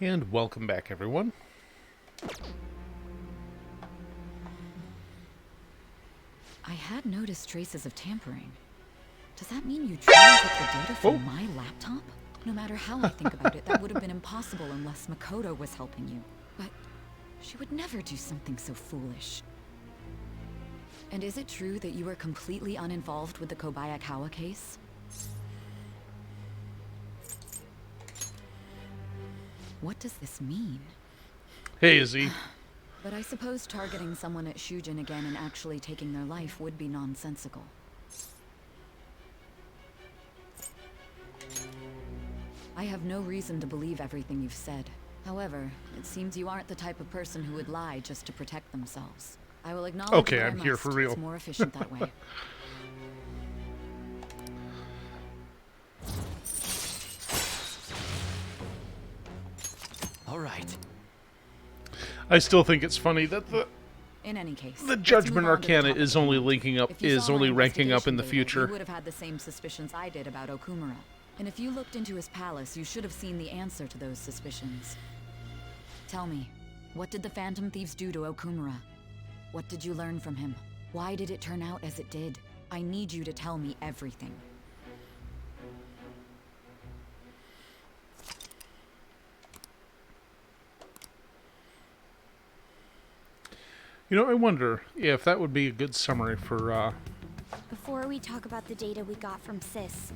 And welcome back, everyone. I had noticed traces of tampering. Does that mean you truly took the data from my laptop? No matter how I think about it, that would have been impossible unless Makoto was helping you. But she would never do something so foolish. And is it true that you were completely uninvolved with the Kobayakawa case? What does this mean? Hey, Izzy. But I suppose targeting someone at Shujin again and actually taking their life would be nonsensical. I have no reason to believe everything you've said. However, it seems you aren't the type of person who would lie just to protect themselves. I will acknowledge Okay, what I I'm here must. for real. It's more efficient that way. All right. I still think it's funny that In any case, the let's Judgment move on to the Arcana topic is at only hand. linking up If you is saw only my ranking up in the investigation data, future. You would have had the same suspicions I did about Okumura. And if you looked into his palace, you should have seen the answer to those suspicions. Tell me, what did the Phantom Thieves do to Okumura? What did you learn from him? Why did it turn out as it did? I need you to tell me everything. You know, I wonder if that would be a good summary for Before we talk about the data we got from Sis,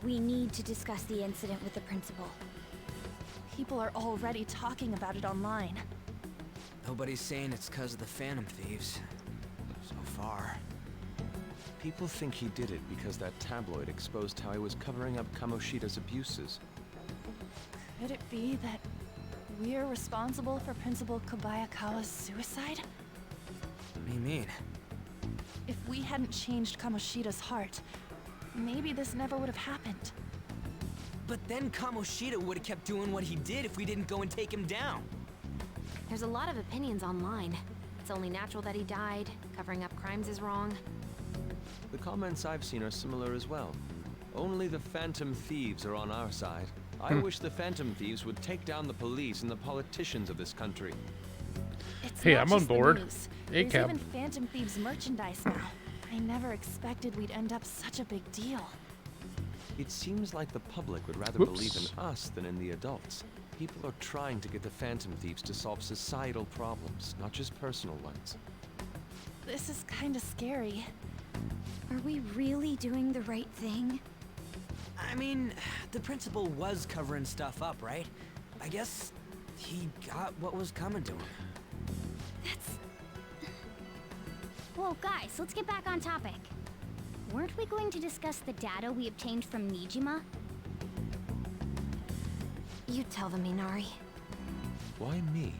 we need to discuss the incident with the principal. People are already talking about it online. Nobody's saying it's because of the Phantom Thieves. So far. People think he did it because that tabloid exposed how he was covering up Kamoshida's abuses. Could it be that we're responsible for Principal Kobayakawa's suicide? What do you mean? If we hadn't changed Kamoshida's heart, maybe this never would have happened. But then Kamoshida would have kept doing what he did if we didn't go and take him down. There's a lot of opinions online. It's only natural that he died. Covering up crimes is wrong. The comments I've seen are similar as well. Only the Phantom Thieves are on our side. I wish the Phantom Thieves would take down the police and the politicians of this country. It's Hey, not I'm on just the board. news. Hey, There's Cab. even Phantom Thieves merchandise now. I never expected we'd end up such a big deal. It seems like the public would rather Whoops. believe in us than in the adults. People are trying to get the Phantom Thieves to solve societal problems, not just personal ones. This is kinda scary. Are we really doing the right thing? I mean, the principal was covering stuff up, right? I guess he got what was coming to him. That's... Whoa, guys, let's get back on topic. Weren't we going to discuss the data we obtained from Nijima? You tell them, Minari. Why me?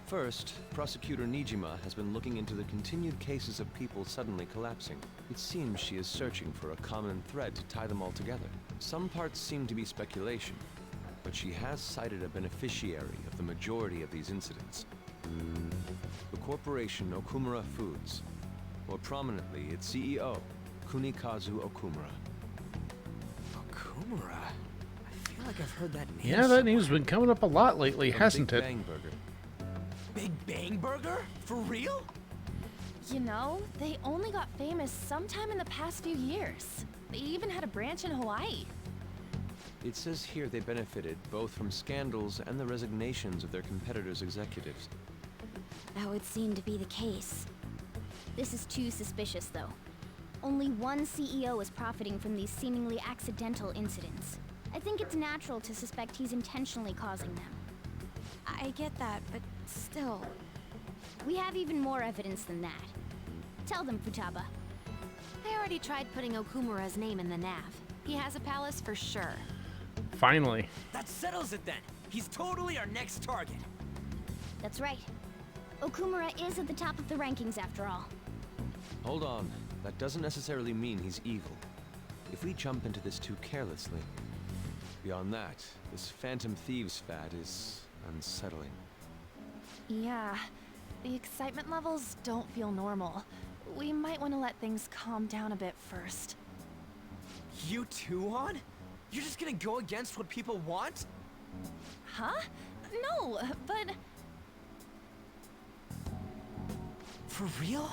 First, Prosecutor Nijima has been looking into the continued cases of people suddenly collapsing. It seems she is searching for a common thread to tie them all together. Some parts seem to be speculation, but she has cited a beneficiary of the majority of these incidents. The corporation Okumura Foods. More prominently, its CEO, Kunikazu Okumura. Okumura? I feel like I've heard that name. Yeah, that name's been coming up a lot lately, From hasn't Big it? Bang Burger. Big Bang Burger? For real? You know, they only got famous sometime in the past few years. They even had a branch in Hawaii. It says here they benefited both from scandals and the resignations of their competitors' executives. That would seem to be the case. This is too suspicious, though. Only one CEO is profiting from these seemingly accidental incidents. I think it's natural to suspect he's intentionally causing them. I get that, but still. We have even more evidence than that. Tell them, Futaba. I already tried putting Okumura's name in the nav. He has a palace for sure. Finally. That settles it then. He's totally our next target. That's right. Okumura is at the top of the rankings after all. Hold on. That doesn't necessarily mean he's evil. If we jump into this too carelessly. Beyond that, this Phantom Thieves fad is unsettling. Yeah, the excitement levels don't feel normal. We might want to let things calm down a bit first. You too, Han? You're just gonna go against what people want? Huh? No, but For real?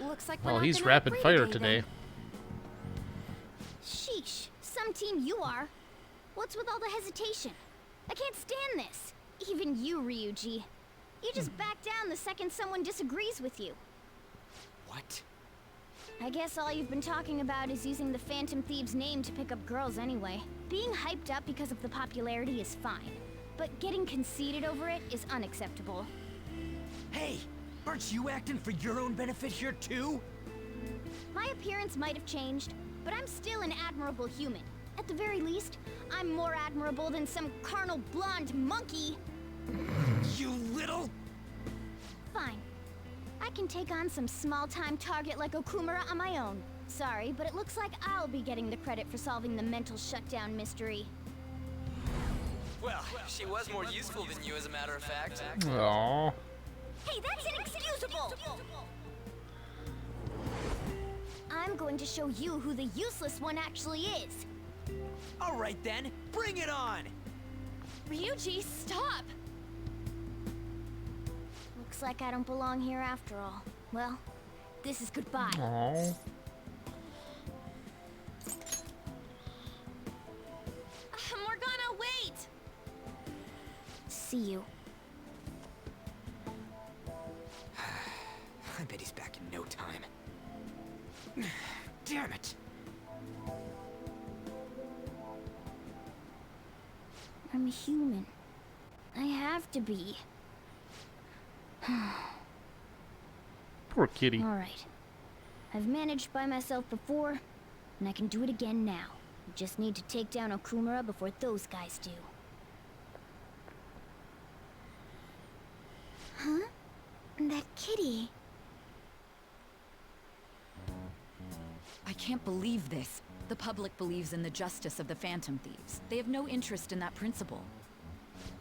Looks like we're Well, not he's gonna rapid agree fire today, today. Sheesh, some team you are. What's with all the hesitation? I can't stand this. Even you, Ryuji. You just back down the second someone disagrees with you. What? I guess all you've been talking about is using the Phantom Thieves' name to pick up girls anyway. Being hyped up because of the popularity is fine, but getting conceited over it is unacceptable. Hey, aren't you acting for your own benefit here too? My appearance might have changed, but I'm still an admirable human. At the very least, I'm more admirable than some carnal blonde monkey. You little... Fine. I can take on some small-time target like Okumura on my own. Sorry, but it looks like I'll be getting the credit for solving the mental shutdown mystery. Well, she was more useful than you, as a matter of fact. Aww. Hey, that's inexcusable! I'm going to show you who the useless one actually is. All right then, bring it on! Ryuji, stop! Looks like I don't belong here after all. Well, this is goodbye. Aww. Morgana, wait! See you. I bet he's back in no time. Damn it! I'm human. I have to be. Poor kitty. All right. I've managed by myself before, and I can do it again now. I just need to take down Okumura before those guys do. Huh? That kitty. I can't believe this. The public believes in the justice of the Phantom Thieves. They have no interest in that principle.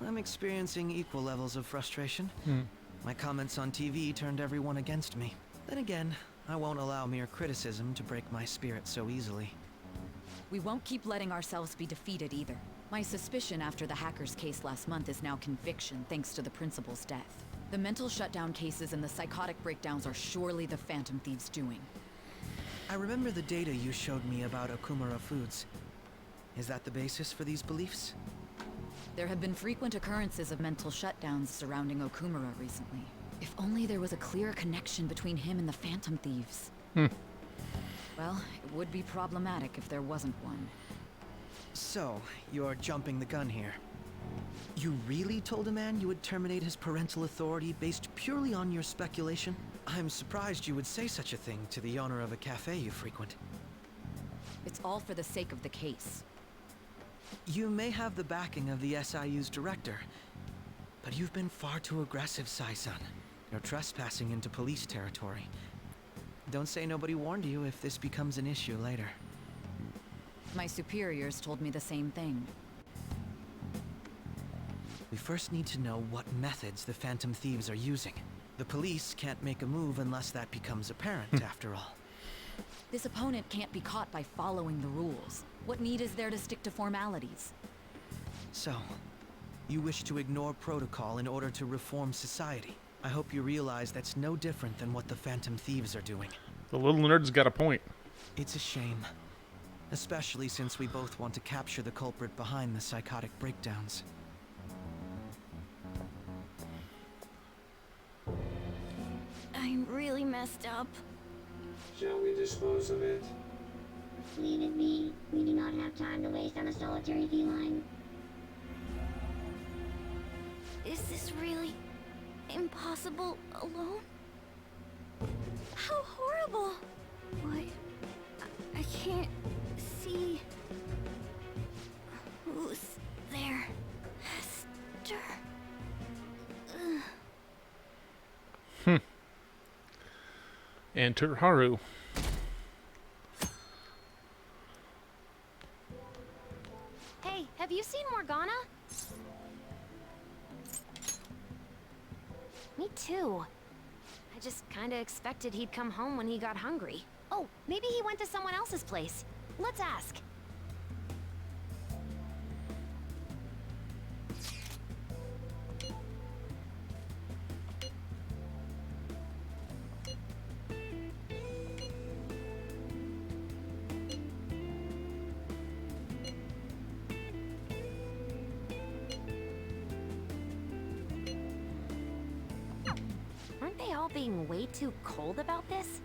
I'm experiencing equal levels of frustration. My comments on TV turned everyone against me. Then again, I won't allow mere criticism to break my spirit so easily. We won't keep letting ourselves be defeated either. My suspicion after the hackers case last month is now conviction thanks to the principal's death. The mental shutdown cases and the psychotic breakdowns are surely the Phantom Thieves' doing. I remember the data you showed me about Okumura Foods. Is that the basis for these beliefs? There have been frequent occurrences of mental shutdowns surrounding Okumura recently. If only there was a clear connection between him and the Phantom Thieves. Well, it would be problematic if there wasn't one. So, you're jumping the gun here. You really told a man you would terminate his parental authority based purely on your speculation? I'm surprised you would say such a thing to the owner of a cafe you frequent. It's all for the sake of the case. You may have the backing of the SIU's director, but you've been far too aggressive, Sai-san. You're trespassing into police territory. Don't say nobody warned you if this becomes an issue later. My superiors told me the same thing. We first need to know what methods the Phantom Thieves are using. The police can't make a move unless that becomes apparent, after all. This opponent can't be caught by following the rules. What need is there to stick to formalities? So, you wish to ignore protocol in order to reform society. I hope you realize that's no different than what the Phantom Thieves are doing. The little nerd's got a point. It's a shame. Especially since we both want to capture the culprit behind the psychotic breakdowns. I'm really messed up. Shall we dispose of it? Leave it be. We do not have time to waste on a solitary feline. Is this really impossible alone? How horrible! What? I can't see. Who's there? Hester. Enter Haru. Hey, have you seen Morgana? Me too. I just kinda expected he'd come home when he got hungry. Oh, maybe he went to someone else's place. Let's ask. Aren't they all being way too cold about this?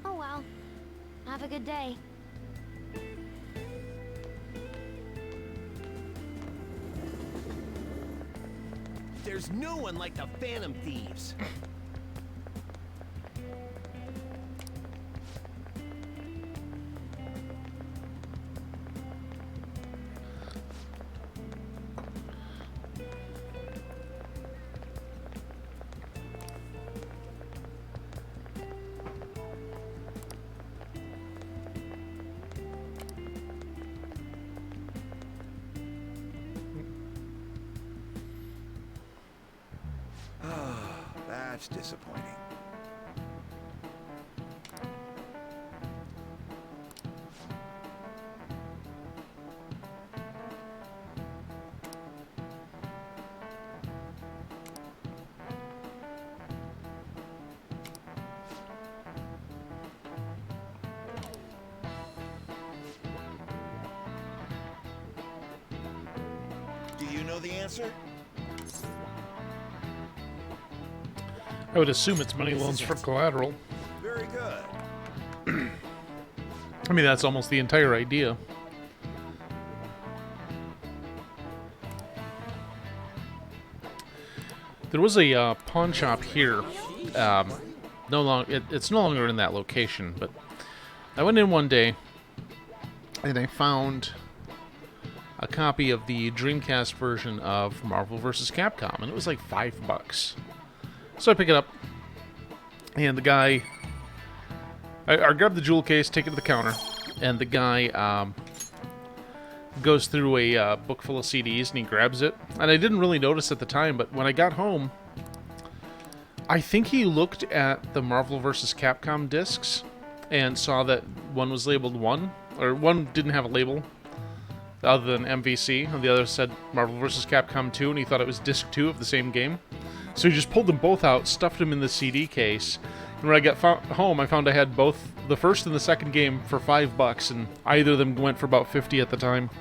Oh well. Have a good day. There's no one like the Phantom Thieves. That's disappointing. Do you know the answer? I would assume it's money loans for collateral. Very good. I mean, that's almost the entire idea. There was a pawn shop here. It's no longer in that location, but I went in one day and I found a copy of the Dreamcast version of Marvel vs. Capcom, and it was like $5. So I pick it up, and the guy, I grab the jewel case, take it to the counter, and the guy goes through a book full of CDs, and he grabs it. And I didn't really notice at the time, but when I got home, I think he looked at the Marvel vs. Capcom discs and saw that one was labeled 1, or one didn't have a label other than MVC, and the other said Marvel vs. Capcom 2, and he thought it was disc 2 of the same game. So he just pulled them both out, stuffed them in the CD case, and when I got home, I found I had both the first and the second game for $5, and either of them went for about 50 at the time.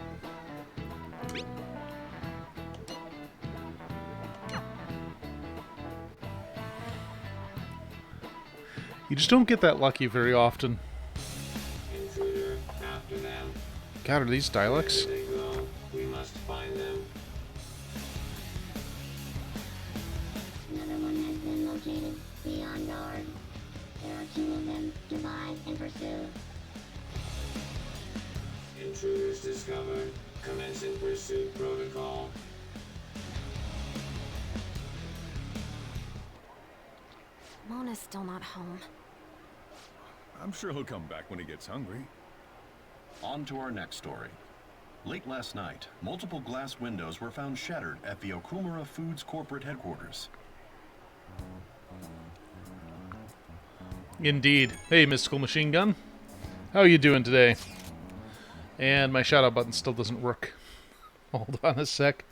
You just don't get that lucky very often. Intruder, after them. God, are these dialects? Where they go, we must find them. Another one has been located. Be on guard. There are 2 of them. Divide and pursue. Intruders discovered. Commencing pursuit protocol. Mona's still not home. I'm sure he'll come back when he gets hungry. On to our next story. Late last night, multiple glass windows were found shattered at the Okumura Foods corporate headquarters. Indeed. Hey, Mystical Machine Gun. How are you doing today? And my shout-out button still doesn't work. Hold on a sec.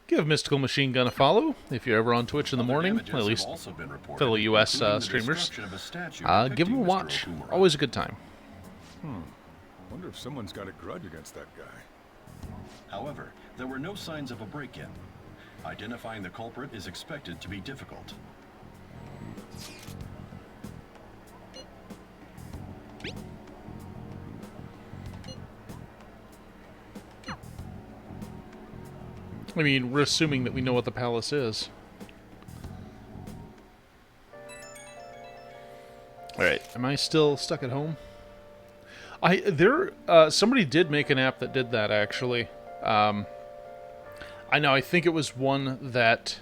Give Mystical Machine Gun a follow if you're ever on Twitch in the morning, at least fellow US streamers. Give him a watch. Always a good time. Wonder if someone's got a grudge against that guy. However, there were no signs of a break-in. Identifying the culprit is expected to be difficult. I mean, we're assuming that we know what the palace is. Alright, am I still stuck at home? Somebody did make an app that did that, actually. I know, I think it was one that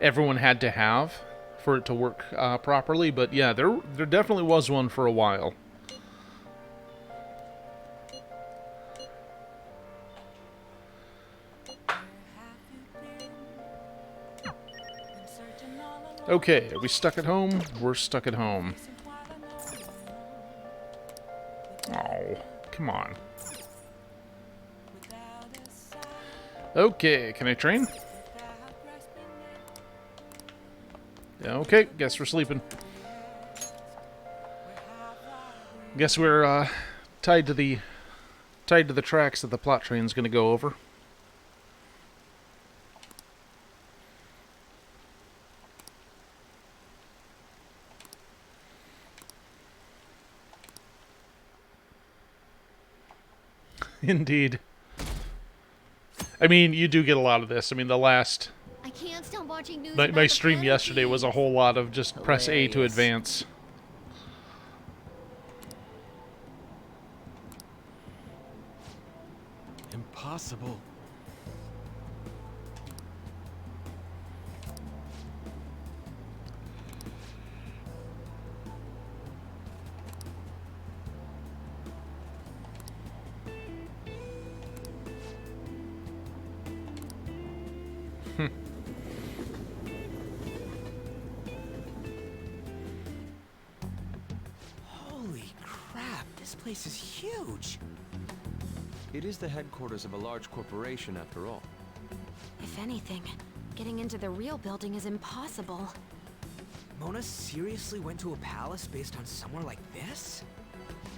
everyone had to have for it to work properly, but yeah, there definitely was one for a while. Okay, are we stuck at home? We're stuck at home. Oh, come on. Okay, can I train? Okay, guess we're sleeping. Guess we're tied to the tracks that the plot train's gonna go over. Indeed. I mean, you do get a lot of this. I mean, the last... I can't stop watching news My stream yesterday was a whole lot of just press A to advance. Impossible. Holy crap, this place is huge. It is the headquarters of a large corporation, after all. If anything, getting into the real building is impossible. Mona seriously went to a palace based on somewhere like this?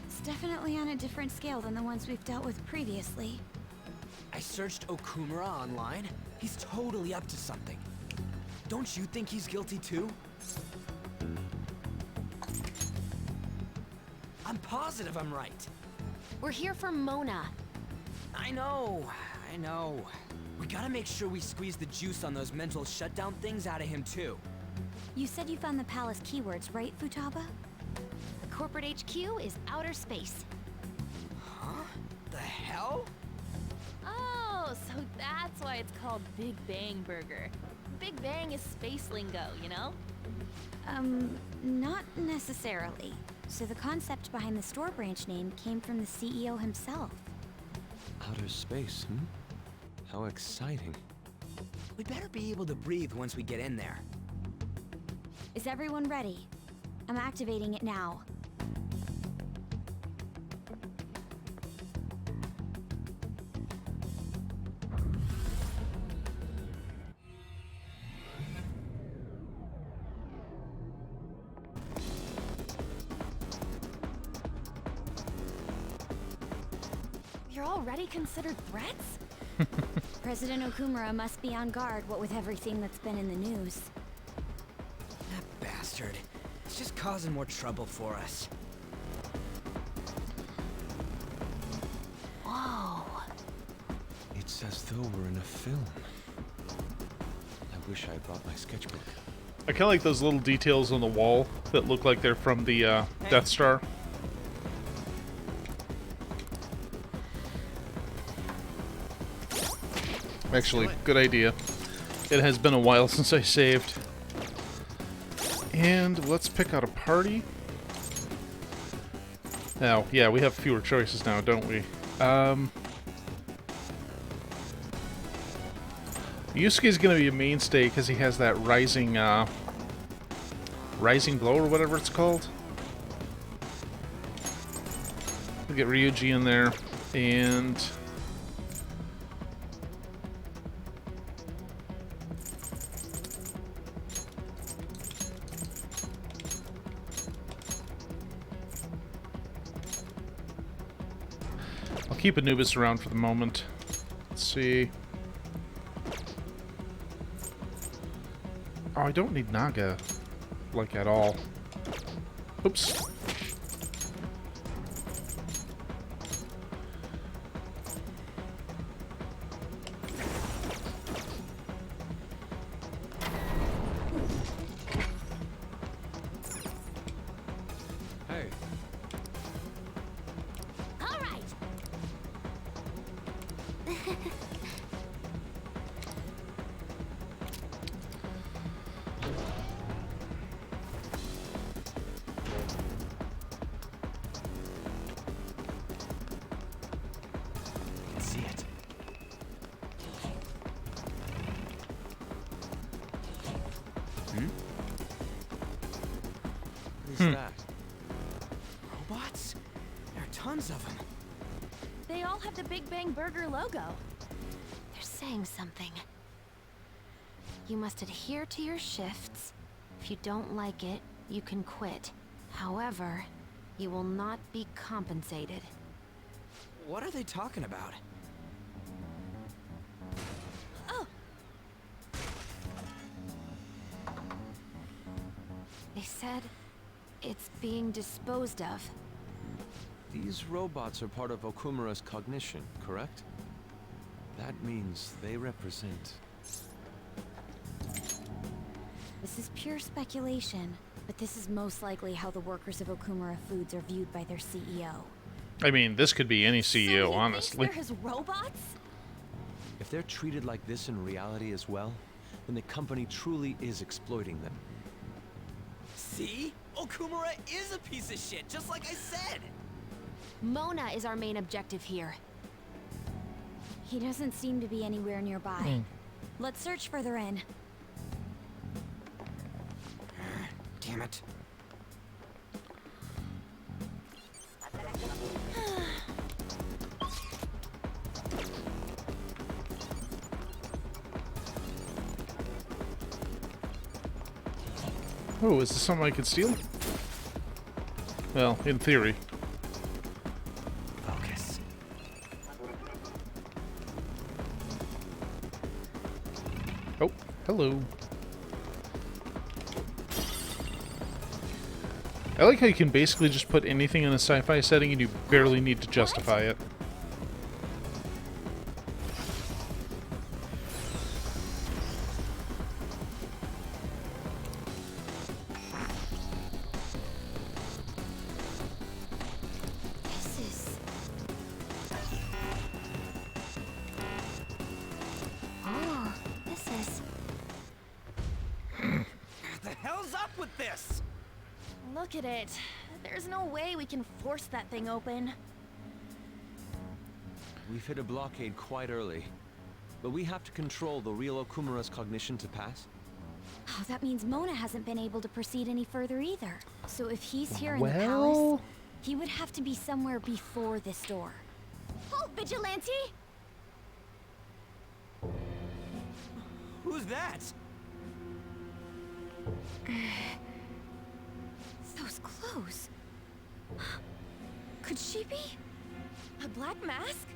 It's definitely on a different scale than the ones we've dealt with previously. I searched Okumura online. He's totally up to something. Don't you think he's guilty too? I'm positive I'm right. We're here for Mona. I know. We gotta make sure we squeeze the juice on those mental shutdown things out of him too. You said you found the palace keywords, right, Futaba? The corporate HQ is outer space. Huh? The hell? Oh, so that's why it's called Big Bang Burger. Big Bang is space lingo, you know? Not necessarily. So the concept behind the store branch name came from the CEO himself. Outer space, How exciting. We better be able to breathe once we get in there. Is everyone ready? I'm activating it now. You're already considered threats? President Okumura must be on guard, what with everything that's been in the news. That bastard. It's just causing more trouble for us. Whoa. It's as though we're in a film. I wish I brought my sketchbook. I kind of like those little details on the wall that look like they're from the Death Star. Actually, good idea. It has been a while since I saved. And let's pick out a party. Now, yeah, we have fewer choices now, don't we? Yusuke's gonna be a mainstay because he has that rising glow or whatever it's called. We'll get Ryuji in there, and I'll keep Anubis around for the moment. Let's see. Oh, I don't need Naga, like, at all. Oops. Hey. All right. Can see it. Who's that? Robots? There are tons of them. They all have the Big Bang Burger logo. They're saying something. You must adhere to your shifts. If you don't like it, you can quit. However, you will not be compensated. What are they talking about? Oh! They said it's being disposed of. These robots are part of Okumura's cognition, correct? That means they represent... This is pure speculation, but this is most likely how the workers of Okumura Foods are viewed by their CEO. I mean, this could be any CEO, So he honestly. thinks they're his robots? If they're treated like this in reality as well, then the company truly is exploiting them. See? Okumura is a piece of shit, just like I said! Mona is our main objective here. He doesn't seem to be anywhere nearby. Let's search further in. Damn it. Oh, is this something I could steal? Well, in theory. Focus. Oh, hello. I like how you can basically just put anything in a sci-fi setting and you barely need to justify it. This is... Oh, this is... What the hell's up with this? Look at it. There's no way we can force that thing open. We've hit a blockade quite early, but we have to control the real Okumura's cognition to pass. Oh, that means Mona hasn't been able to proceed any further either. So if he's here in the Well- palace, he would have to be somewhere before this door. Halt, Vigilante! Who's that? Those clothes. Could she be? A black mask?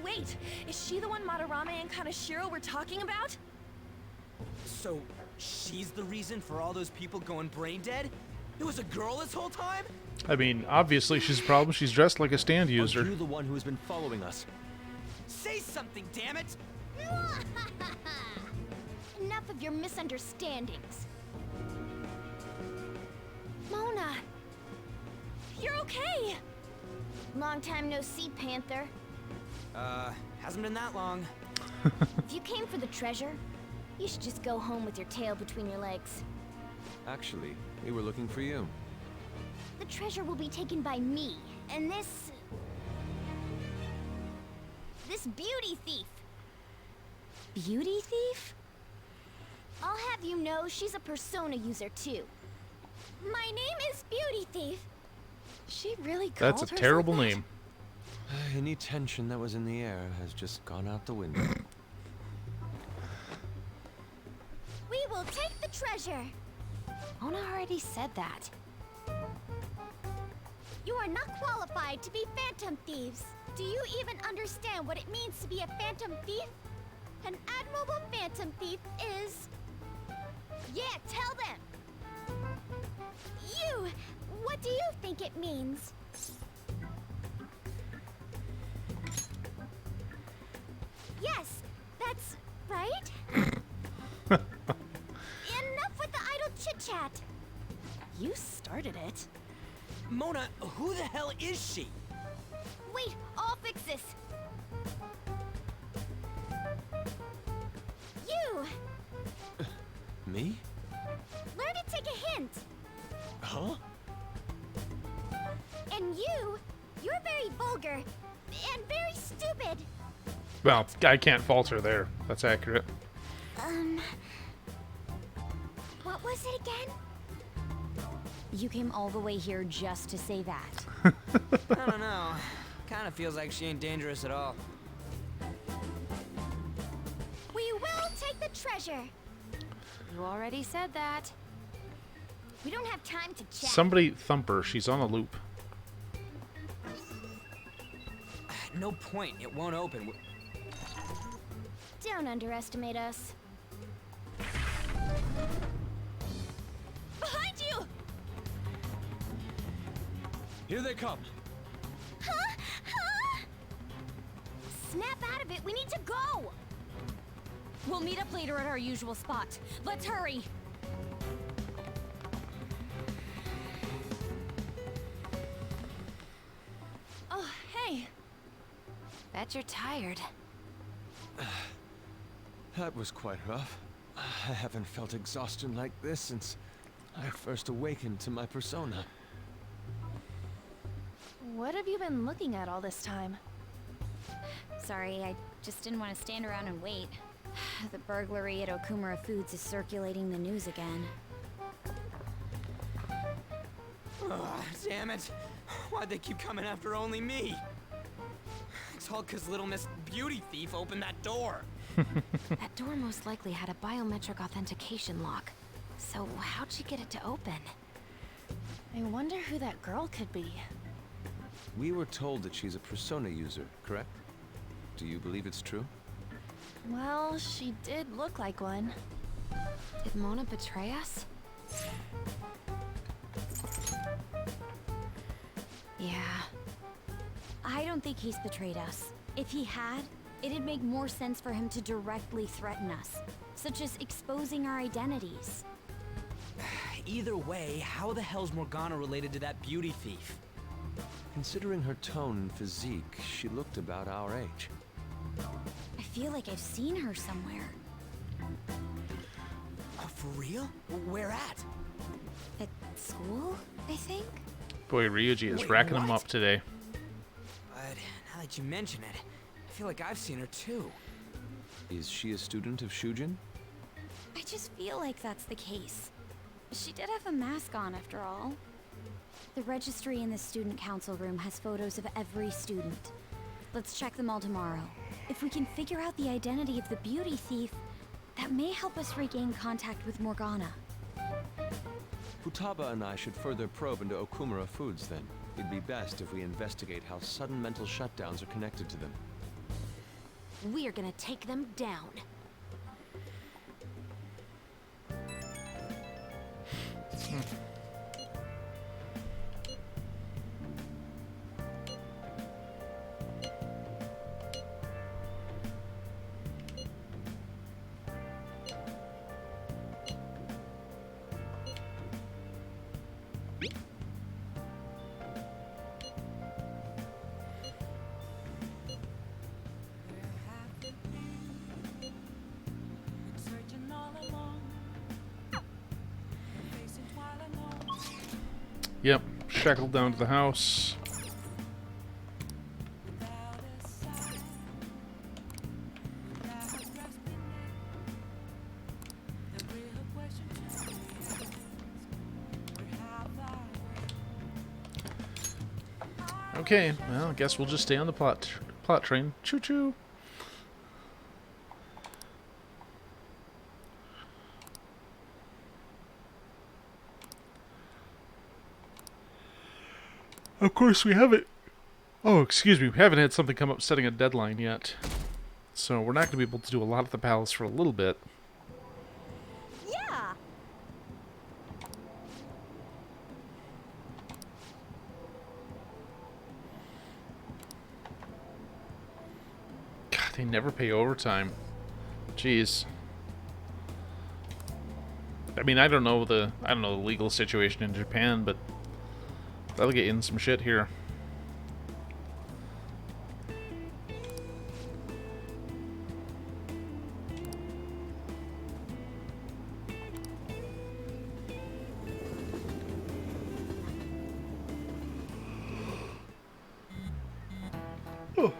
Wait, is she the one Madarame and Kaneshiro were talking about? So, she's the reason for all those people going brain dead? It was a girl this whole time? I mean, obviously she's a problem. She's dressed like a stand Are user. you the one who has been following us? Say something, damn it! Enough of your misunderstandings. Mona! You're okay! Long time no see, Panther. Hasn't been that long. If you came for the treasure, you should just go home with your tail between your legs. Actually, we were looking for you. The treasure will be taken by me, and this beauty thief. Beauty thief? I'll have you know she's a Persona user too. My name is Beauty Thief. She really called That's a herself terrible that? name. Any tension that was in the air has just gone out the window. We will take the treasure. Mona already said that. You are not qualified to be phantom thieves. Do you even understand what it means to be a phantom thief? An admirable phantom thief is... Yeah, tell them! You! What do you think it means? Yes, that's right. Enough with the idle chit-chat. You started it. Mona, who the hell is she? Wait, I'll fix this. You! Me? Learn to take a hint. Huh? And you're very vulgar and very stupid. Well, I can't falter there. That's accurate. What was it again? You came all the way here just to say that. I don't know. Kind of feels like she ain't dangerous at all. We will take the treasure. You already said that. We don't have time to chat. Somebody thump her. She's on a loop. No point. It won't open. Don't underestimate us. Behind you! Here they come. Huh? Huh? Snap out of it. We need to go. We'll meet up later at our usual spot. Let's hurry. Oh, hey. Bet you're tired. That was quite rough. I haven't felt exhaustion like this since I first awakened to my persona. What have you been looking at all this time? Sorry, I just didn't want to stand around and wait. The burglary at Okumura Foods is circulating the news again. Ugh, damn it. Why'd they keep coming after only me? It's all because Little Miss Beauty Thief opened that door. That door most likely had a biometric authentication lock. So how'd she get it to open? I wonder who that girl could be. We were told that she's a persona user, correct? Do you believe it's true? Well, she did look like one. Did Mona betray us? Yeah. I don't think he's betrayed us. If he had, it'd make more sense for him to directly threaten us, such as exposing our identities. Either way, how the hell's Morgana related to that beauty thief? Considering her tone and physique, she looked about our age. I feel like I've seen her somewhere. Oh, for real? Where at? At school, I think? Boy, Ryuji is Wait, racking them what? up today. But now that you mention it, I feel like I've seen her too. Is she a student of Shujin? I just feel like that's the case. She did have a mask on, after all. The registry in the student council room has photos of every student. Let's check them all tomorrow. If we can figure out the identity of the beauty thief, that may help us regain contact with Morgana. Futaba and I should further probe into Okumura Foods then. It'd be best if we investigate how sudden mental shutdowns are connected to them. We're gonna take them down. Yep, shackled down to the house. Okay, well, I guess we'll just stay on the plot train. Choo-choo. Of course, we haven't. Oh, excuse me. We haven't had something come up setting a deadline yet. So we're not going to be able to do a lot at the palace for a little bit. Yeah! God, they never pay overtime. Jeez. I mean, I don't know the legal situation in Japan, but that'll get you in some shit here. Oh.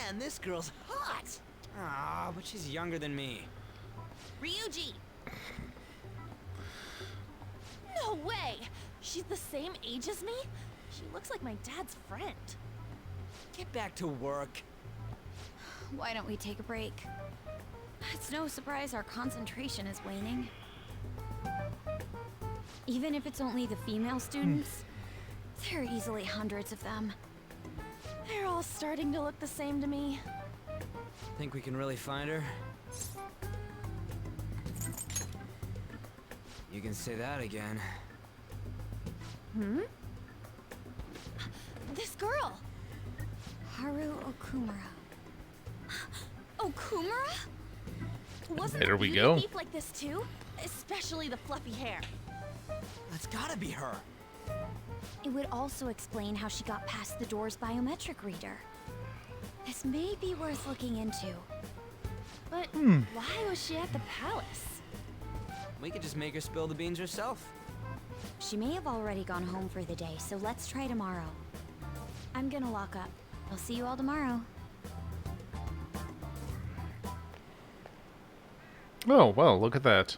Man, this girl's hot! Ah, but she's younger than me. Ryuji! No way! She's the same age as me? She looks like my dad's friend. Get back to work. Why don't we take a break? It's no surprise our concentration is waning. Even if it's only the female students, there are easily hundreds of them. They're all starting to look the same to me. Think we can really find her? You can say that again. Hmm? This girl! Haru Okumura. Okumura? Wasn't There the we beauty go. thief like this too? Especially the fluffy hair. That's gotta be her. It would also explain how she got past the door's biometric reader. This may be worth looking into. But why was she at the palace? We could just make her spill the beans herself. She may have already gone home for the day, so let's try tomorrow. I'm gonna lock up. I'll see you all tomorrow. Oh, well, look at that.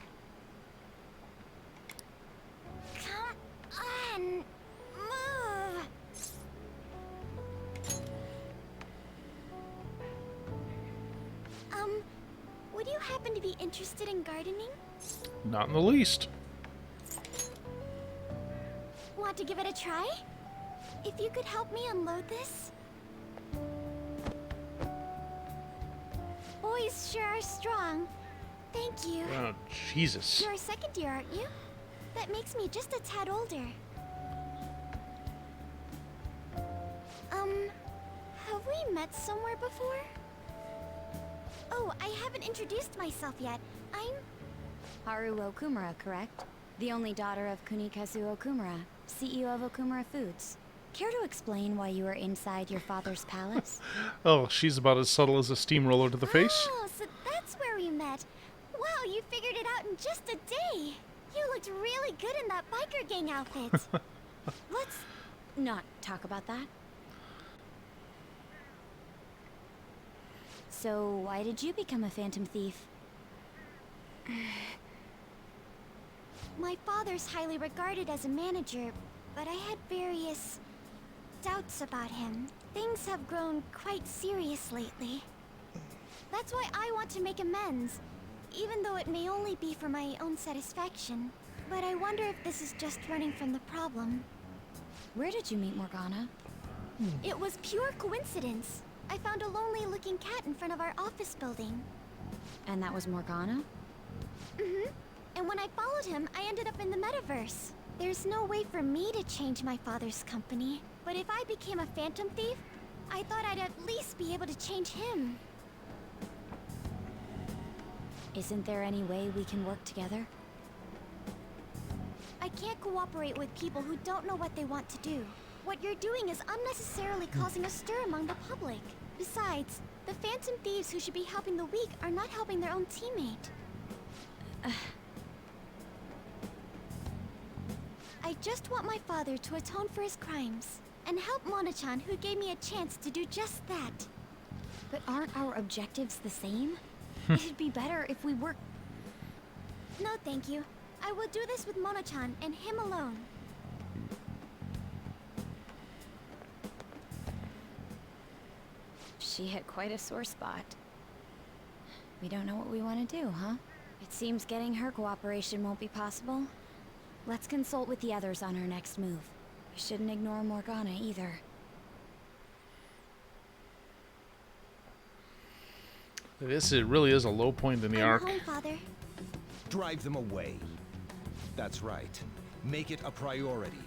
Come on, move. Would you happen to be interested in gardening? Not in the least. Want to give it a try? If you could help me unload this? Boys sure are strong. Thank you. Oh, Jesus. You're a second year, aren't you? That makes me just a tad older. Have we met somewhere before? Oh, I haven't introduced myself yet. I'm... Haru Okumura, correct? The only daughter of Kunikazu Okumura, CEO of Okumura Foods. Care to explain why you were inside your father's palace? Oh, she's about as subtle as a steamroller to the face. Oh, so that's where we met. Wow, you figured it out in just a day. You looked really good in that biker gang outfit. Let's not talk about that. So, why did you become a phantom thief? My father's highly regarded as a manager, but I had various doubts about him. Things have grown quite serious lately. That's why I want to make amends, even though it may only be for my own satisfaction. But I wonder if this is just running from the problem. Where did you meet Morgana? It was pure coincidence. I found a lonely-looking cat in front of our office building. And that was Morgana? Mm-hmm. And when I followed him, I ended up in the metaverse. There's no way for me to change my father's company. But if I became a phantom thief, I thought I'd at least be able to change him. Isn't there any way we can work together? I can't cooperate with people who don't know what they want to do. What you're doing is unnecessarily causing a stir among the public. Besides, the phantom thieves who should be helping the weak are not helping their own teammate. I just want my father to atone for his crimes, and help Mona-chan, who gave me a chance to do just that. But aren't our objectives the same? It'd be better if we work... No, thank you. I will do this with Mona-chan and him alone. She hit quite a sore spot. We don't know what we want to do, huh? It seems getting her cooperation won't be possible. Let's consult with the others on our next move. We shouldn't ignore Morgana either. This really is a low point in the arc. Home, Father. Drive them away. That's right. Make it a priority.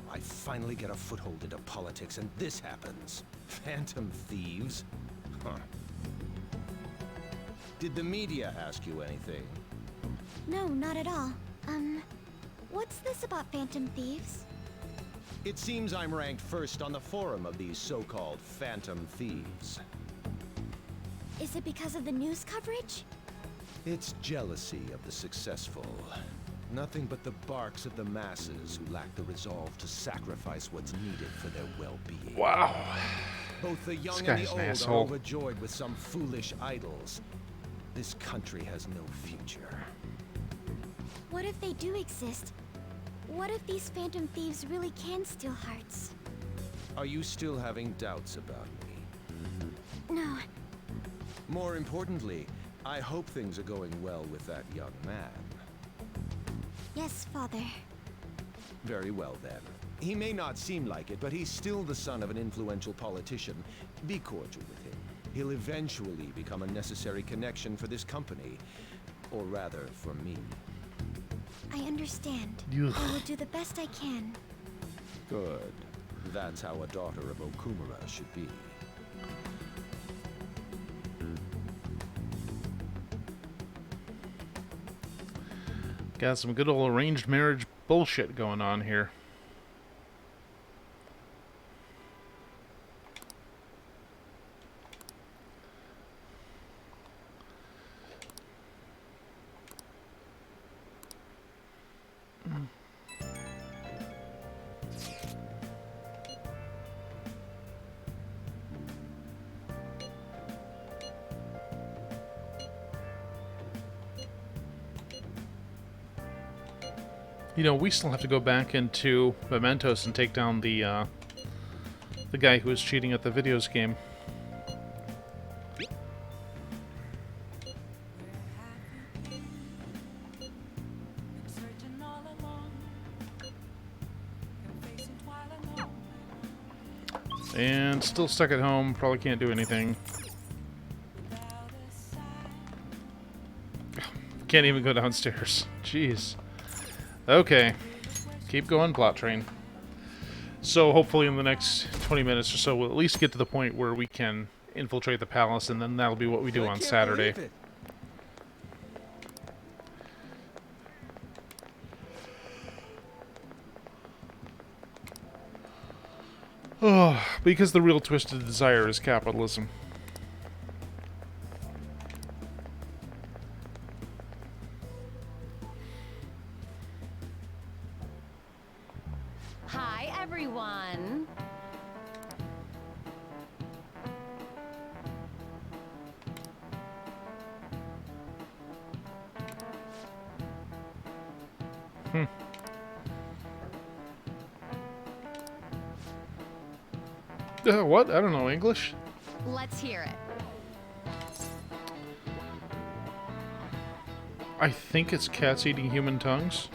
I finally get a foothold into politics, and this happens. Phantom thieves? Huh. Did the media ask you anything? No, not at all. What's this about phantom thieves? It seems I'm ranked first on the forum of these so-called phantom thieves. Is it because of the news coverage? It's jealousy of the successful. Nothing but the barks of the masses who lack the resolve to sacrifice what's needed for their well-being. Wow. Both the young and guy's the an old are asshole. overjoyed with some foolish idols. This country has no future. What if they do exist? What if these phantom thieves really can steal hearts? Are you still having doubts about me? No. More importantly, I hope things are going well with that young man. Yes, Father. Very well, then. He may not seem like it, but he's still the son of an influential politician. Be cordial with him. He'll eventually become a necessary connection for this company. Or rather, for me. I understand. Ugh. I will do the best I can. Good. That's how a daughter of Okumura should be. Got some good old arranged marriage bullshit going on here. You know, we still have to go back into Mementos and take down the guy who was cheating at the videos game. And still stuck at home, probably can't do anything. Can't even go downstairs. Jeez. Okay. Keep going, plot train. So hopefully in the next 20 minutes or so, we'll at least get to the point where we can infiltrate the palace, and then that'll be what we do on Saturday. Oh, because the real twisted desire is capitalism. Hi, everyone. What? I don't know English. Let's hear it. I think it's cats eating human tongues.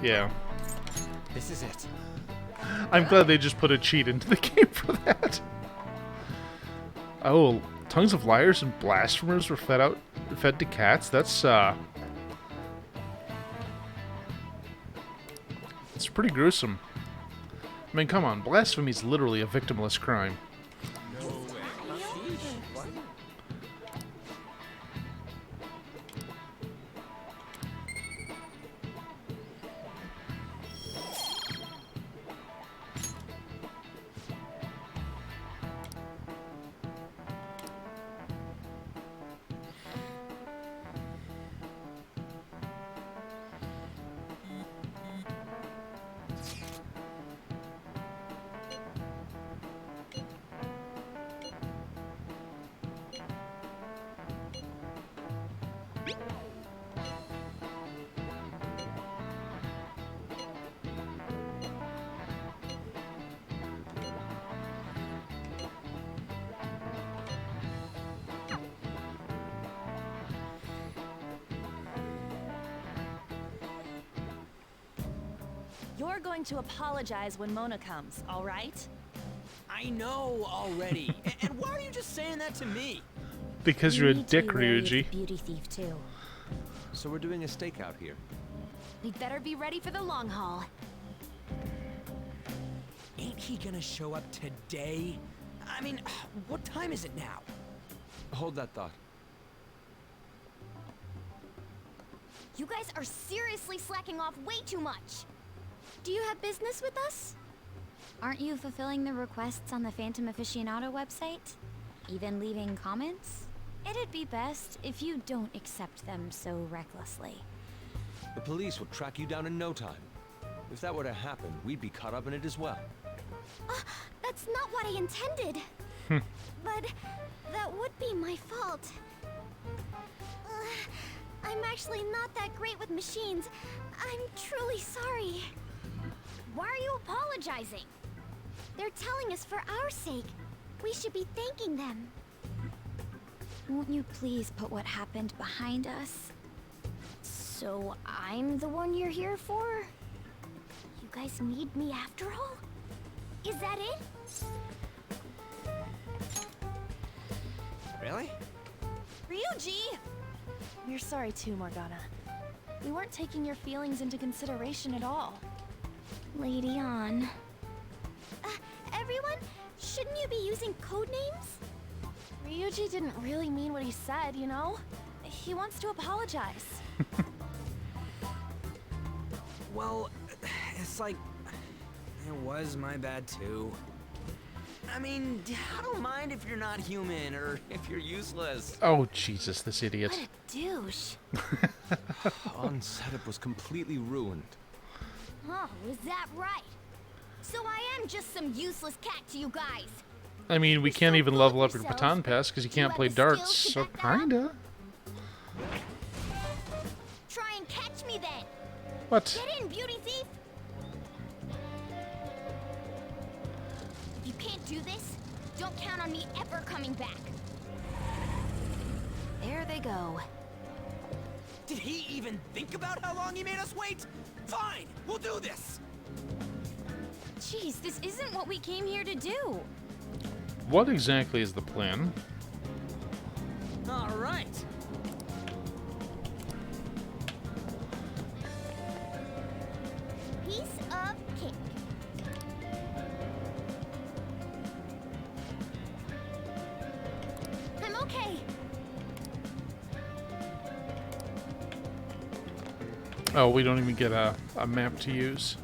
Yeah. This is it. I'm glad they just put a cheat into the game for that. Oh, tongues of liars and blasphemers were fed to cats? That's it's pretty gruesome. I mean, come on, blasphemy is literally a victimless crime. You're going to apologize when Mona comes, all right? I know already. And why are you just saying that to me? Because you're a dick, Ryuji. Beauty thief too. So we're doing a stakeout here. We'd better be ready for the long haul. Ain't he gonna show up today? I mean, what time is it now? Hold that thought. You guys are seriously slacking off way too much. Do you have business with us? Aren't you fulfilling the requests on the Phantom Aficionado website? Even leaving comments? It'd be best if you don't accept them so recklessly. The police will track you down in no time. If that were to happen, we'd be caught up in it as well. That's not what I intended. But that would be my fault. I'm actually not that great with machines. I'm truly sorry. Why are you apologizing? They're telling us for our sake. We should be thanking them. Won't you please put what happened behind us? So I'm the one you're here for? You guys need me after all? Is that it? Really? Ryuji! We're sorry too, Morgana. We weren't taking your feelings into consideration at all. Lady on. Everyone, shouldn't you be using code names? Ryuji didn't really mean what he said, you know? He wants to apologize. Well, it's like... It was my bad too. I mean, I don't mind if you're not human or if you're useless. Oh, Jesus, this idiot. What a douche. On setup was completely ruined. Oh, is that right? So I am just some useless cat to you guys. I mean, we can't even level up your baton pass because you can't play darts, so kinda. Try and catch me then. What? Get in, beauty thief. If you can't do this, don't count on me ever coming back. There they go. Did he even think about how long he made us wait? Fine, we'll do this. Jeez, this isn't what we came here to do. What exactly is the plan? All right. Piece of cake. I'm okay. Oh, we don't even get a map to use.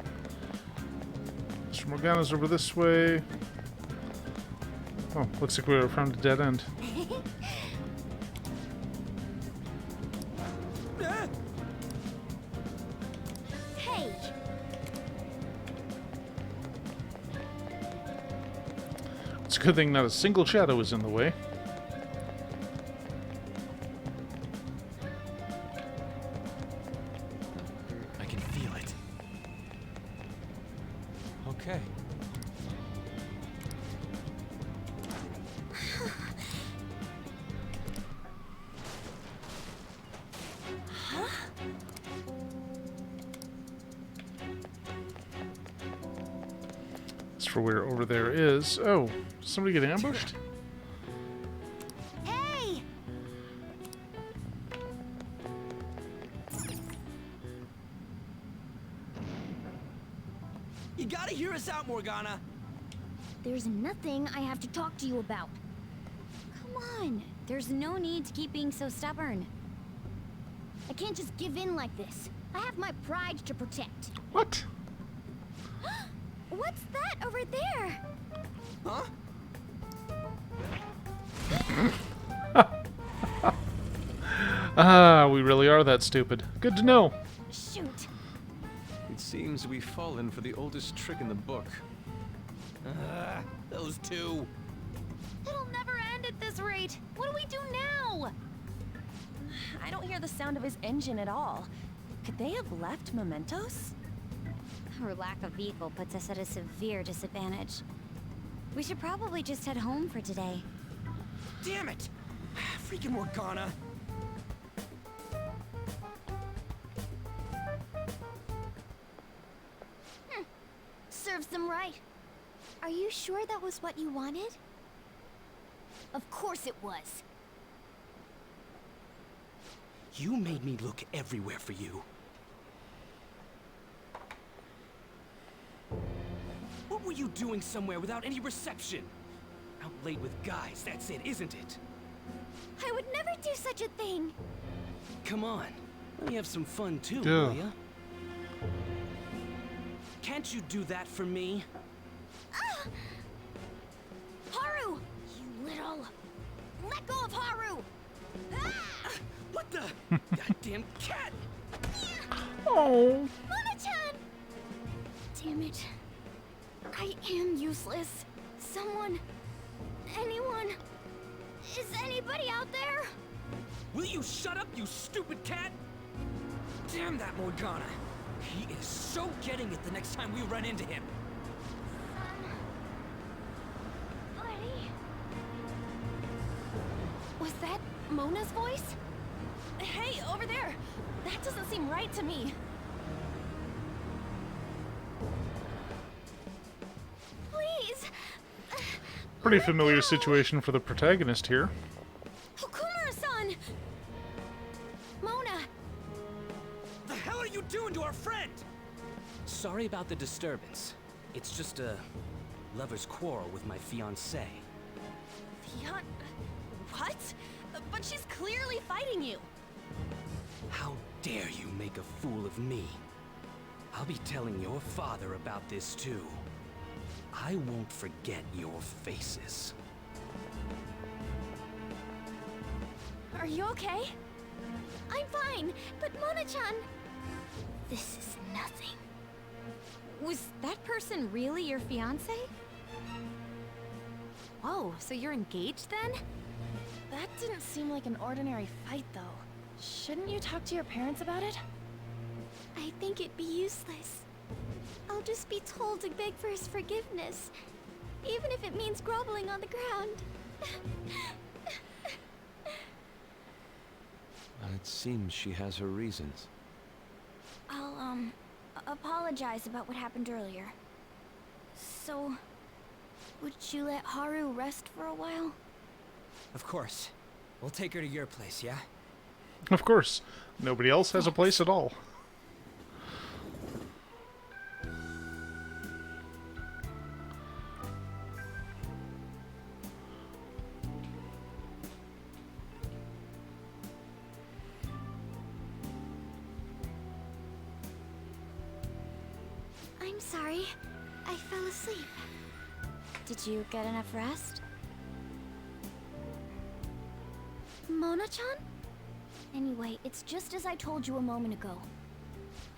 Mr. Morgana's over this way. Oh, looks like we found a dead end. Hey. It's a good thing not a single shadow is in the way. I can feel it. Okay. As for where over there is... Oh, somebody get ambushed? Hey! You gotta hear us out, Morgana. There's nothing I have to talk to you about. Come on, there's no need to keep being so stubborn. I can't just give in like this. I have my pride to protect. What? What's that over there? Huh? Ah, we really are that stupid. Good to know. Shoot. It seems we've fallen for the oldest trick in the book. Those two. It'll never end at this rate. What do we do now? I don't hear the sound of his engine at all. Could they have left mementos? Our lack of vehicle puts us at a severe disadvantage. We should probably just head home for today. Damn it! Freaking Morgana. Serves them right. Are you sure that was what you wanted? Of course it was. You made me look everywhere for you. What were you doing somewhere without any reception? Out late with guys, that's it, isn't it? I would never do such a thing. Come on, let me have some fun too, Yeah. will ya? Can't you do that for me? Ah! Haru! You little... Let go of Haru! Ah! What the? Goddamn cat! Oh. Mona-chan! Damn it. I am useless. Someone... anyone... Is anybody out there? Will you shut up, you stupid cat? Damn that Morgana. He is so getting it the next time we run into him. Buddy? Was that Mona's voice? Hey, over there! That doesn't seem right to me. Please! Pretty familiar situation for the protagonist here. Okumura-san! Mona! The hell are you doing to our friend? Sorry about the disturbance. It's just a lover's quarrel with my fiancée. What? But she's clearly fighting you. How dare you make a fool of me? I'll be telling your father about this too. I won't forget your faces. Are you okay? I'm fine, but Mona-chan... This is nothing. Was that person really your fiancé? Whoa, so you're engaged then? That didn't seem like an ordinary fight, though. Shouldn't you talk to your parents about it? I think it'd be useless. I'll just be told to beg for his forgiveness, even if it means groveling on the ground. It seems she has her reasons. I'll, apologize about what happened earlier. So, would you let Haru rest for a while? Of course. We'll take her to your place, yeah? Of course. Nobody else has a place at all. I'm sorry. I fell asleep. Did you get enough rest? Mona-chan? Anyway, it's just as I told you a moment ago.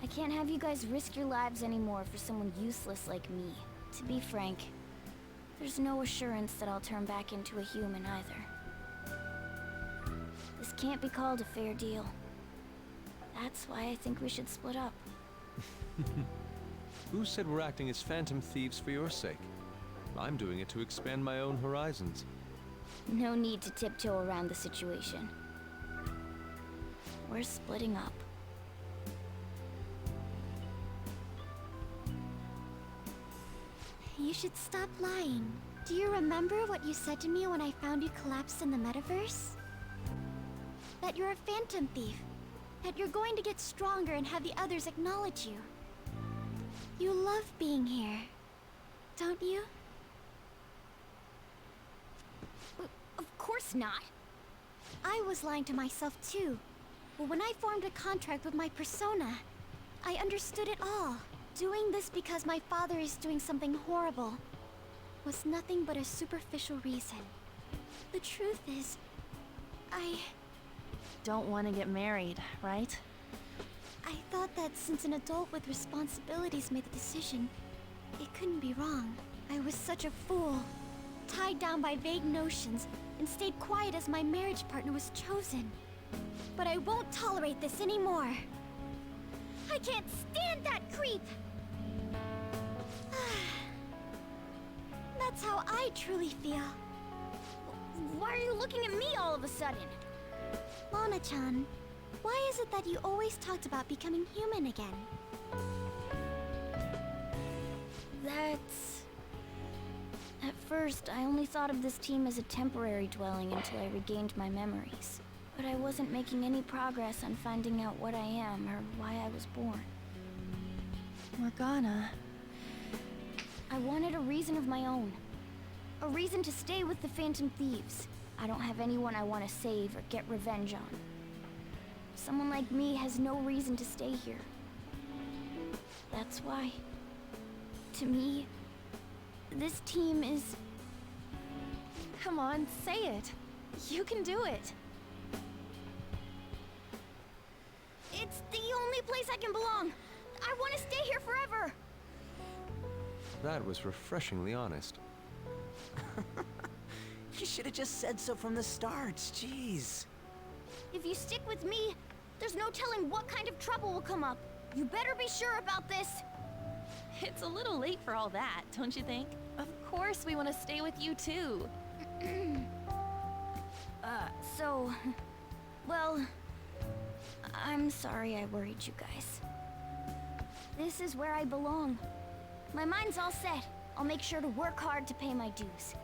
I can't have you guys risk your lives anymore for someone useless like me. To be frank, there's no assurance that I'll turn back into a human either. This can't be called a fair deal. That's why I think we should split up. Who said we're acting as phantom thieves for your sake? I'm doing it to expand my own horizons. No need to tiptoe around the situation. We're splitting up. You should stop lying. Do you remember what you said to me when I found you collapsed in the metaverse? That you're a phantom thief. That you're going to get stronger and have the others acknowledge you. You love being here, don't you? Of course not. I was lying to myself too. But when I formed a contract with my persona, I understood it all. Doing this because my father is doing something horrible was nothing but a superficial reason. The truth is, I don't want to get married, right? I thought that since an adult with responsibilities made the decision, it couldn't be wrong. I was such a fool, tied down by vague notions, and stayed quiet as my marriage partner was chosen. But I won't tolerate this anymore. I can't stand that creep! That's how I truly feel. Why are you looking at me all of a sudden? Mona-chan, why is it that you always talked about becoming human again? That's... At first, I only thought of this team as a temporary dwelling until I regained my memories. But I wasn't making any progress on finding out what I am or why I was born. Morgana. I wanted a reason of my own. A reason to stay with the Phantom Thieves. I don't have anyone I want to save or get revenge on. Someone like me has no reason to stay here. That's why, to me, this team is... Come on, say it. You can do it. It's the only place I can belong. I want to stay here forever. That was refreshingly honest. You should have just said so from the start. Jeez. If you stick with me, there's no telling what kind of trouble will come up. You better be sure about this. It's a little late for all that, don't you think? Of course we want to stay with you too. Well, I'm sorry I worried you guys. This is where I belong. My mind's all set. I'll make sure to work hard to pay my dues.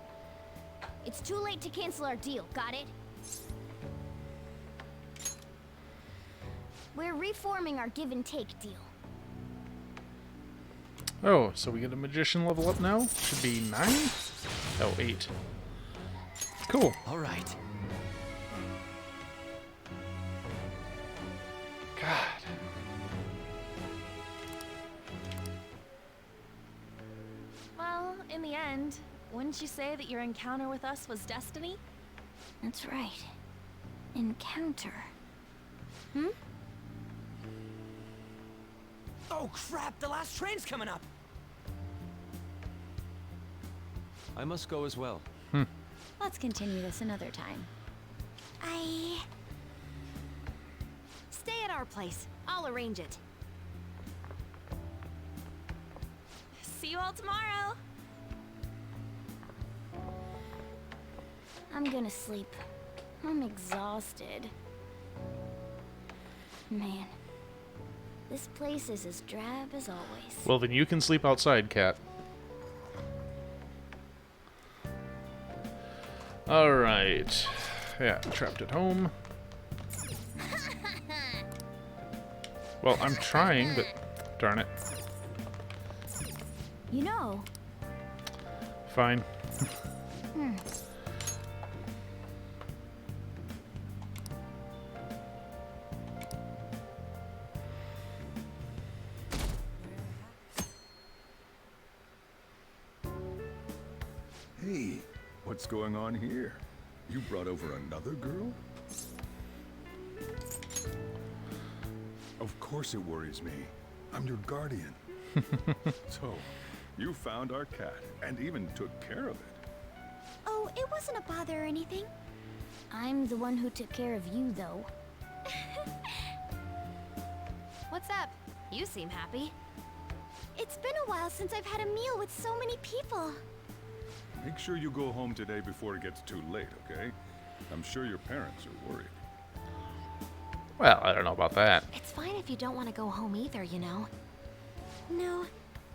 It's too late to cancel our deal, got it? We're reforming our give and take deal. Oh, so we get a magician level up now? Should be 9? Oh, 8. Cool. All right. God. Well, in the end, wouldn't you say that your encounter with us was destiny? That's right. Encounter. Hmm? Oh crap, the last train's coming up. I must go as well. Let's continue this another time. Stay at our place. I'll arrange it. See you all tomorrow. I'm gonna sleep. I'm exhausted. Man, this place is as drab as always. Well, then you can sleep outside, Cat. Alright. Yeah, trapped at home. Well, I'm trying, but darn it. You know. Fine. Hey, what's going on here? You brought over another girl? Of course it worries me. I'm your guardian. So, you found our cat and even took care of it. Oh, it wasn't a bother or anything. I'm the one who took care of you, though. What's up? You seem happy. It's been a while since I've had a meal with so many people. Make sure you go home today before it gets too late, okay? I'm sure your parents are worried. Well, I don't know about that. It's fine if you don't want to go home either, you know. No,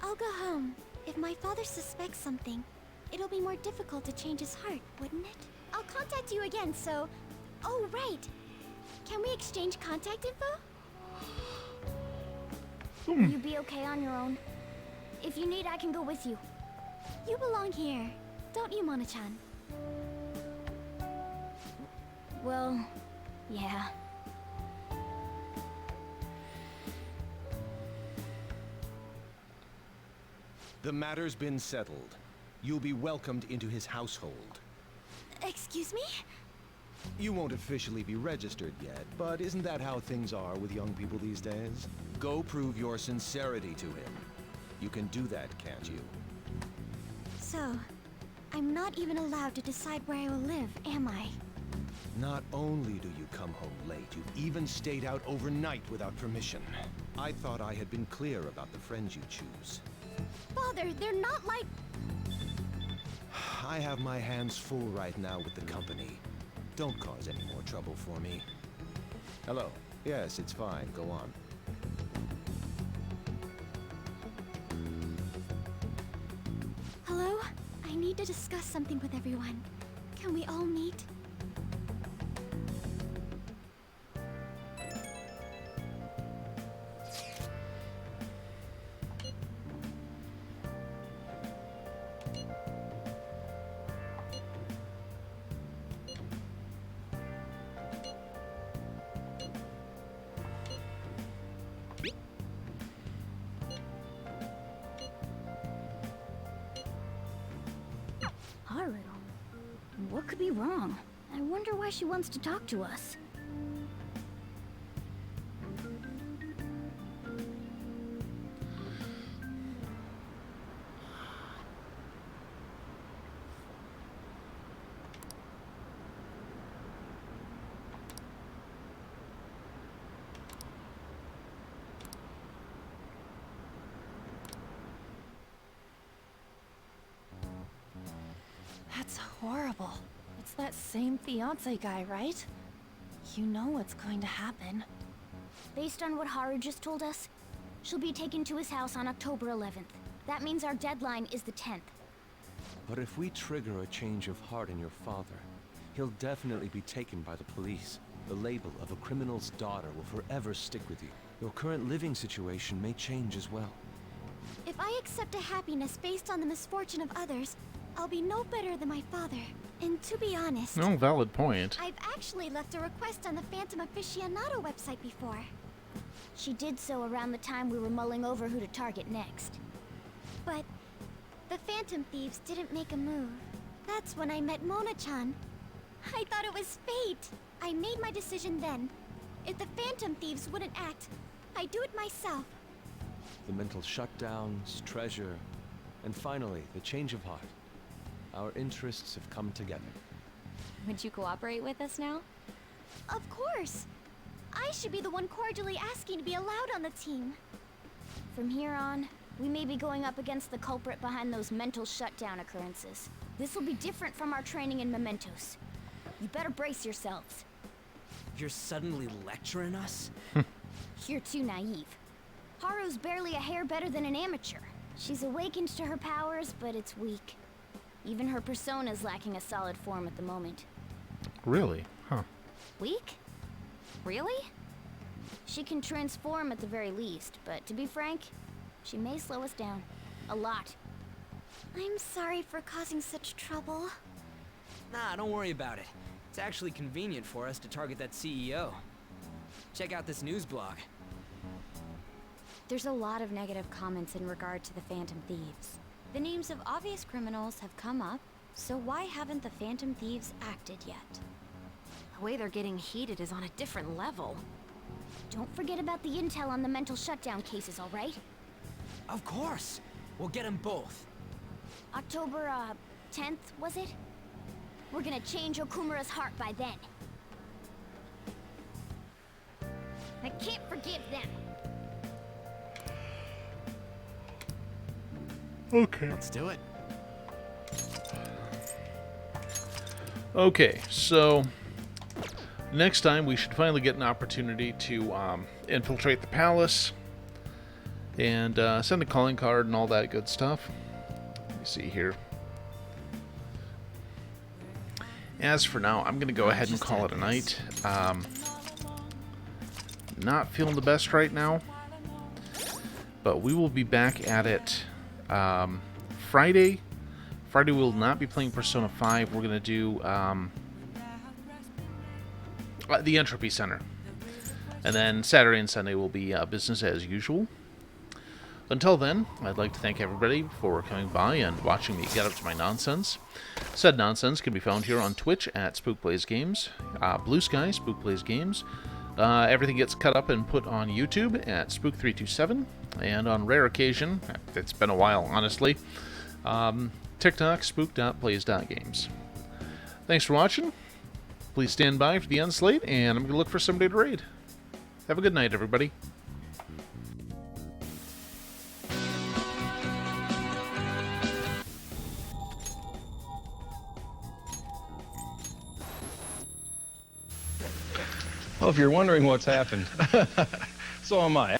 I'll go home. If my father suspects something, it'll be more difficult to change his heart, wouldn't it? I'll contact you again, so... Oh, right. Can we exchange contact info? Will you be okay on your own? If you need, I can go with you. You belong here, don't you, Mona-chan? Well, yeah. The matter's been settled. You'll be welcomed into his household. Excuse me? You won't officially be registered yet, but isn't that how things are with young people these days? Go prove your sincerity to him. You can do that, can't you? So, I'm not even allowed to decide where I will live, am I? Not only do you come home late, you even stayed out overnight without permission. I thought I had been clear about the friends you choose. Father, they're not like... I have my hands full right now with the company. Don't cause any more trouble for me. Hello. Yes, it's fine. Go on. Hello? I need to discuss something with everyone. Can we all meet? Haru. What could be wrong? I wonder why she wants to talk to us. horrible. It's that same fiancé guy, right? You know what's going to happen. Based on what Haru just told us, she'll be taken to his house on October 11th. That means our deadline is the 10th. But if we trigger a change of heart in your father, he'll definitely be taken by the police. The label of a criminal's daughter will forever stick with you. Your current living situation may change as well. If I accept a happiness based on the misfortune of others, I'll be no better than my father. And to be honest... No, valid point. I've actually left a request on the Phantom Aficionado website before. She did so around the time we were mulling over who to target next. But the Phantom Thieves didn't make a move. That's when I met Mona-chan. I thought it was fate. I made my decision then. If the Phantom Thieves wouldn't act, I'd do it myself. The mental shutdowns, treasure, and finally, the change of heart. Our interests have come together. Would you cooperate with us now? Of course. I should be the one cordially asking to be allowed on the team. From here on, we may be going up against the culprit behind those mental shutdown occurrences. This will be different from our training in Mementos. You better brace yourselves. You're suddenly lecturing us? You're too naive. Haru's barely a hair better than an amateur. She's awakened to her powers, but it's weak. Even her persona's lacking a solid form at the moment. Really? Huh. Weak? Really? She can transform at the very least, but to be frank, she may slow us down. A lot. I'm sorry for causing such trouble. Nah, don't worry about it. It's actually convenient for us to target that CEO. Check out this news blog. There's a lot of negative comments in regard to the Phantom Thieves. The names of obvious criminals have come up, so why haven't the Phantom Thieves acted yet? The way they're getting heated is on a different level. Don't forget about the intel on the mental shutdown cases, all right? Of course! We'll get them both. October, 10th, was it? We're gonna change Okumura's heart by then. I can't forgive them. Okay. Let's do it. Okay, so next time we should finally get an opportunity to infiltrate the palace and send a calling card and all that good stuff. Let me see here. As for now, I'm going to go ahead and call it a night. Not feeling the best right now, but we will be back at it Friday. Friday we will not be playing Persona 5. We're going to do the Entropy Center. And then Saturday and Sunday will be business as usual. Until then, I'd like to thank everybody for coming by and watching me get up to my nonsense. Said nonsense can be found here on Twitch at SpookBlazeGames, Blue Sky, SpookBlazeGames. Everything gets cut up and put on YouTube at Spook327, and on rare occasion, it's been a while honestly, TikTok, spook.blaze.games. Thanks for watching. Please stand by for the end slate, and I'm going to look for somebody to raid. Have a good night, everybody. Well, if you're wondering what's happened, so am I.